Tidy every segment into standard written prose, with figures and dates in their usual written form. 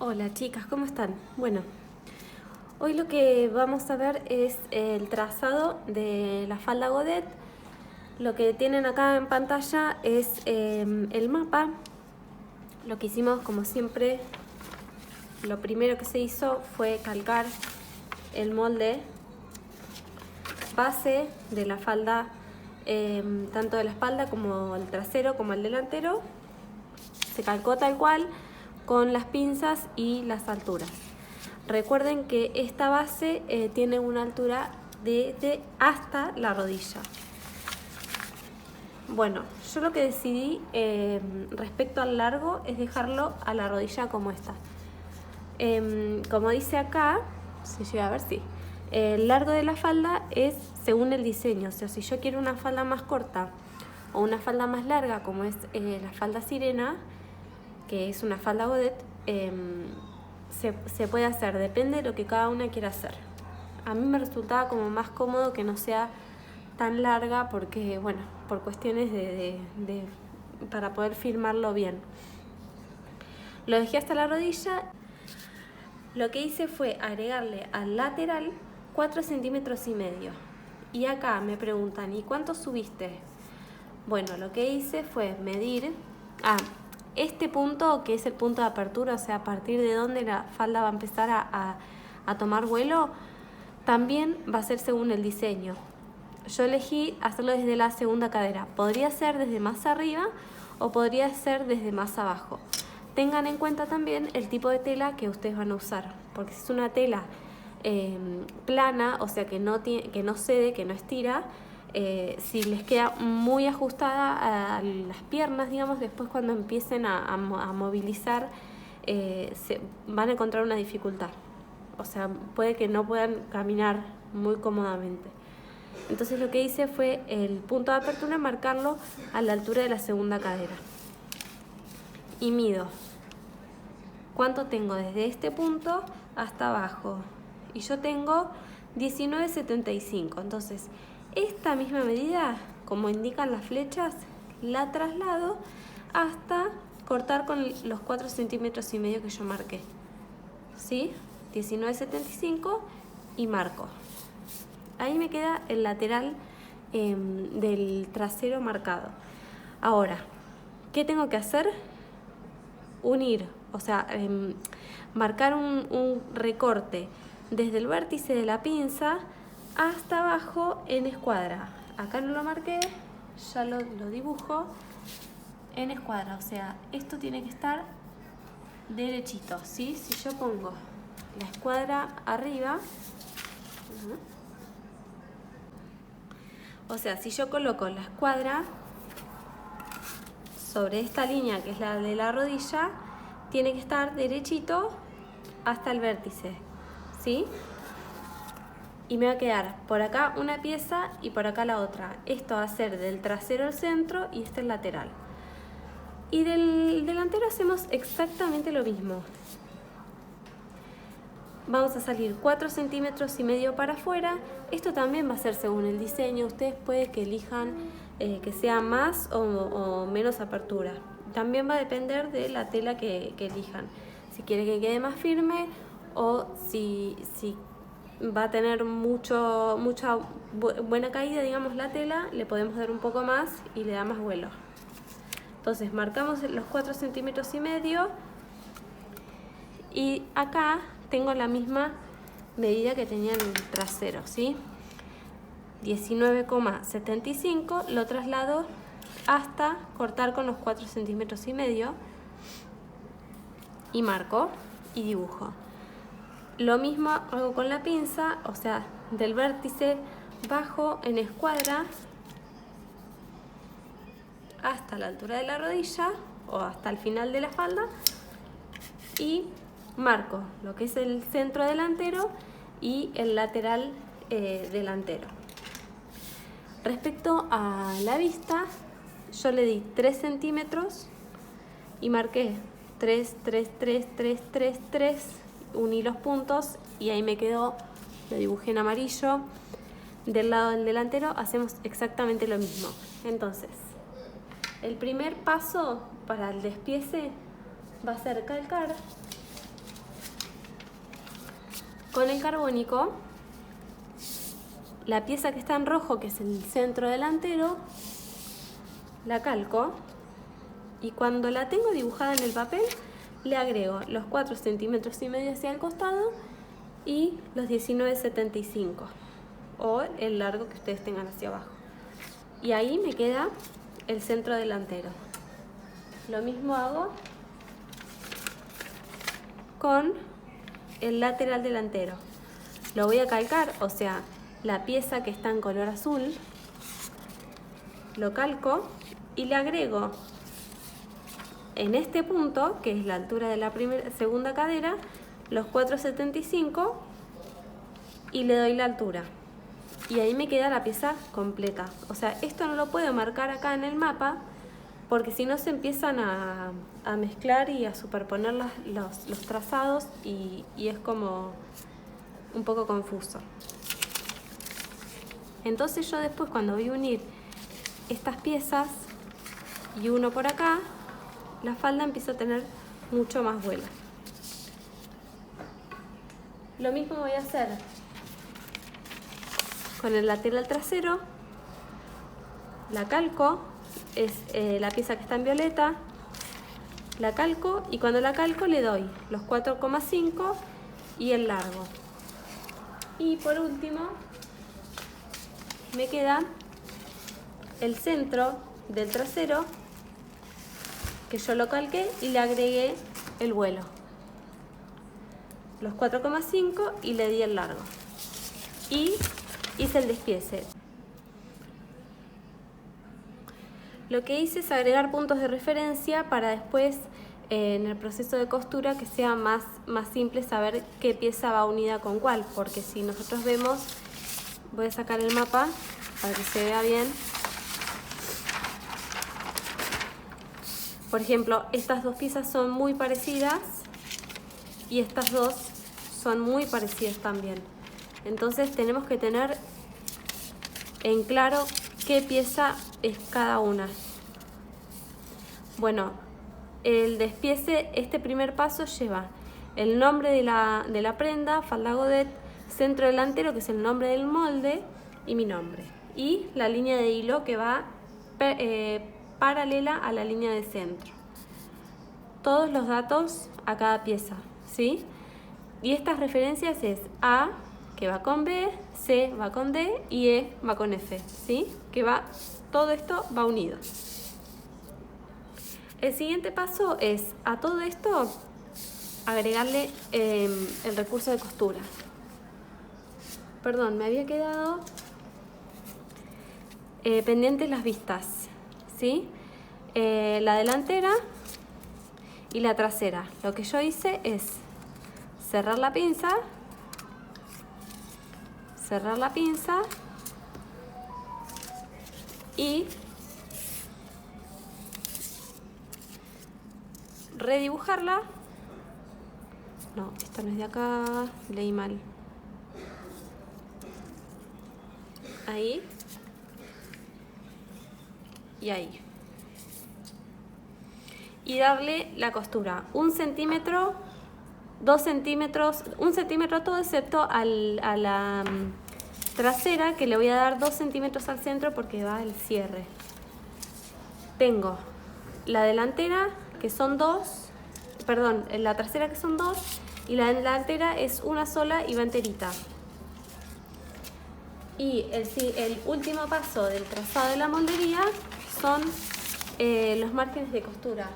Hola chicas, ¿cómo están? Bueno, hoy lo que vamos a ver es el trazado de la falda Godet. Lo que tienen acá en pantalla es el mapa. Lo que hicimos, como siempre, lo primero que se hizo fue calcar el molde base de la falda, tanto de la espalda como el trasero como el delantero. Se calcó tal cual con las pinzas y las alturas. Recuerden que esta base tiene una altura de hasta la rodilla. Bueno, yo lo que decidí respecto al largo es dejarlo a la rodilla como está. Como dice acá, si llega a ver, sí. El largo de la falda es según el diseño. O sea, si yo quiero una falda más corta o una falda más larga, como es la falda sirena, que es una falda Godet, se puede hacer, depende de lo que cada una quiera hacer. A mí me resultaba como más cómodo que no sea tan larga porque, bueno, por cuestiones para poder filmarlo bien. Lo dejé hasta la rodilla. Lo que hice fue agregarle al lateral 4 centímetros y medio. Y acá me preguntan, ¿y cuánto subiste? Bueno, lo que hice fue medir este punto, que es el punto de apertura, o sea, a partir de donde la falda va a empezar a tomar vuelo, también va a ser según el diseño. Yo elegí hacerlo desde la segunda cadera. Podría ser desde más arriba o podría ser desde más abajo. Tengan en cuenta también el tipo de tela que ustedes van a usar, porque si es una tela plana, o sea que no cede, que no estira, si les queda muy ajustada a las piernas, digamos, después cuando empiecen a movilizar, van a encontrar una dificultad. O sea, puede que no puedan caminar muy cómodamente. Entonces lo que hice fue el punto de apertura marcarlo a la altura de la segunda cadera. Y mido. ¿Cuánto tengo desde este punto hasta abajo? Y yo tengo 19,75. Entonces, esta misma medida, como indican las flechas, la traslado hasta cortar con los 4 centímetros y medio que yo marqué. ¿Sí? 19,75 y marco. Ahí me queda el lateral del trasero marcado. Ahora, ¿qué tengo que hacer? Unir, o sea, marcar un recorte desde el vértice de la pinza hasta abajo en escuadra. Acá no lo marqué, ya lo dibujo en escuadra. O sea, esto tiene que estar derechito, ¿sí? Si yo pongo la escuadra arriba, o sea, si yo coloco la escuadra sobre esta línea que es la de la rodilla, tiene que estar derechito hasta el vértice, ¿sí? Y me va a quedar por acá una pieza y por acá la otra. Esto va a ser del trasero al centro y este el lateral. Y del delantero hacemos exactamente lo mismo. Vamos a salir 4 centímetros y medio para afuera. Esto también va a ser según el diseño. Ustedes pueden que elijan que sea más o menos apertura. También va a depender de la tela que elijan. Si quieren que quede más firme o si va a tener mucha buena caída, digamos, la tela, le podemos dar un poco más y le da más vuelo. Entonces marcamos los 4 centímetros y medio y acá tengo la misma medida que tenía en el trasero, ¿sí? 19,75, lo traslado hasta cortar con los 4 centímetros y medio y marco y dibujo. Lo mismo hago con la pinza, o sea, del vértice bajo en escuadra hasta la altura de la rodilla o hasta el final de la falda y marco lo que es el centro delantero y el lateral delantero. Respecto a la vista, yo le di 3 centímetros y marqué 3, 3, 3, 3, 3, 3, uní los puntos y ahí me quedó, lo dibujé en amarillo. Del lado del delantero hacemos exactamente lo mismo. Entonces, el primer paso para el despiece va a ser calcar Con el carbónico, la pieza que está en rojo, que es el centro delantero, la calco y cuando la tengo dibujada en el papel, le agrego los 4,5 centímetros hacia el costado y los 19,75 o el largo que ustedes tengan hacia abajo. Y ahí me queda el centro delantero. Lo mismo hago con el lateral delantero. Lo voy a calcar, o sea, la pieza que está en color azul, lo calco y le agrego en este punto, que es la altura de la segunda cadera, los 4,75 y le doy la altura. Y ahí me queda la pieza completa. O sea, esto no lo puedo marcar acá en el mapa porque si no se empiezan a mezclar y a superponer los trazados y es como un poco confuso. Entonces yo después, cuando voy a unir estas piezas y uno por acá, la falda empieza a tener mucho más vuelo. Lo mismo voy a hacer con el lateral trasero. La calco, es la pieza que está en violeta, la calco y cuando la calco le doy los 4,5 y el largo. Y por último me queda el centro del trasero, que yo lo calqué y le agregué el vuelo, los 4,5 y le di el largo y hice el despiece. Lo que hice es agregar puntos de referencia para después en el proceso de costura que sea más simple saber qué pieza va unida con cuál, porque si nosotros vemos, voy a sacar el mapa para que se vea bien. Por ejemplo, estas dos piezas son muy parecidas y estas dos son muy parecidas también. Entonces tenemos que tener en claro qué pieza es cada una. Bueno, el despiece, este primer paso lleva el nombre de la prenda, falda Godet, centro delantero, que es el nombre del molde, y mi nombre. Y la línea de hilo que va paralela a la línea de centro. Todos los datos a cada pieza, ¿sí? Y estas referencias es A, que va con B, C va con D y E va con F, ¿sí? Que va, todo esto va unido. El siguiente paso es a todo esto agregarle el recurso de costura. Perdón, me había quedado pendientes las vistas, ¿sí? La delantera y la trasera. Lo que yo hice es cerrar la pinza y redibujarla. No, esta no es de acá, leí mal. Ahí y ahí. Y darle la costura 1 centímetro, 2 centímetros, 1 centímetro todo excepto a la trasera, que le voy a dar 2 centímetros al centro porque va el cierre. Tengo la delantera que son 2, perdón, la trasera que son 2 y la delantera es una sola y va enterita. Y el último paso del trazado de la moldería son los márgenes de costura.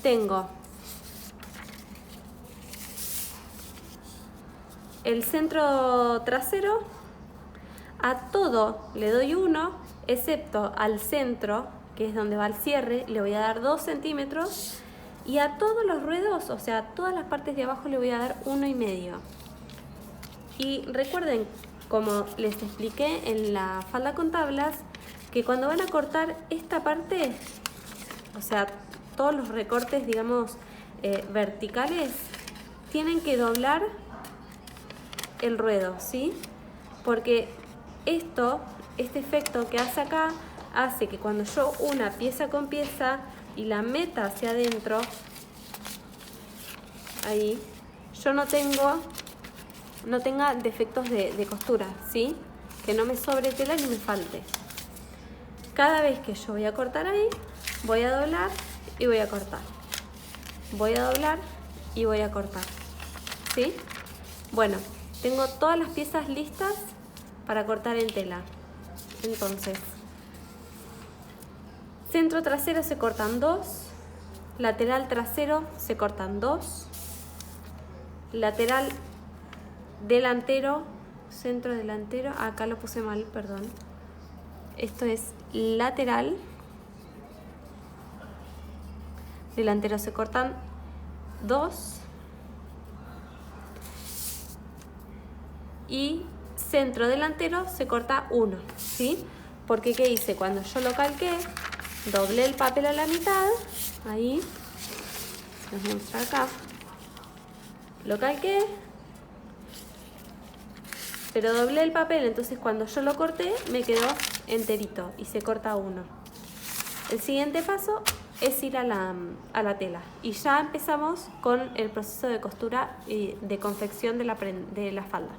Tengo el centro trasero, a todo le doy 1, excepto al centro, que es donde va el cierre, le voy a dar 2 centímetros, y a todos los ruedos, o sea, a todas las partes de abajo le voy a dar 1,5. Y recuerden, como les expliqué en la falda con tablas, que cuando van a cortar esta parte, o sea, todos los recortes, digamos, verticales, tienen que doblar el ruedo, ¿sí? Porque este efecto que hace acá, hace que cuando yo una pieza con pieza y la meta hacia adentro, ahí, yo no tenga defectos de costura, ¿sí? Que no me sobre tela ni me falte. Cada vez que yo voy a cortar ahí, voy a doblar y voy a cortar. Voy a doblar y voy a cortar, ¿sí? Bueno, tengo todas las piezas listas para cortar en tela. Entonces, centro trasero se cortan 2, lateral trasero se cortan 2, lateral delantero, centro delantero, acá lo puse mal, perdón. Esto es lateral, delantero se cortan 2 y centro delantero se corta 1, ¿sí? Porque ¿qué hice? Cuando yo lo calqué, doblé el papel a la mitad, ahí, les muestro acá, lo calqué, pero doblé el papel, entonces cuando yo lo corté me quedó enterito y se corta 1. El siguiente paso es ir a la tela y ya empezamos con el proceso de costura y de confección de la falda.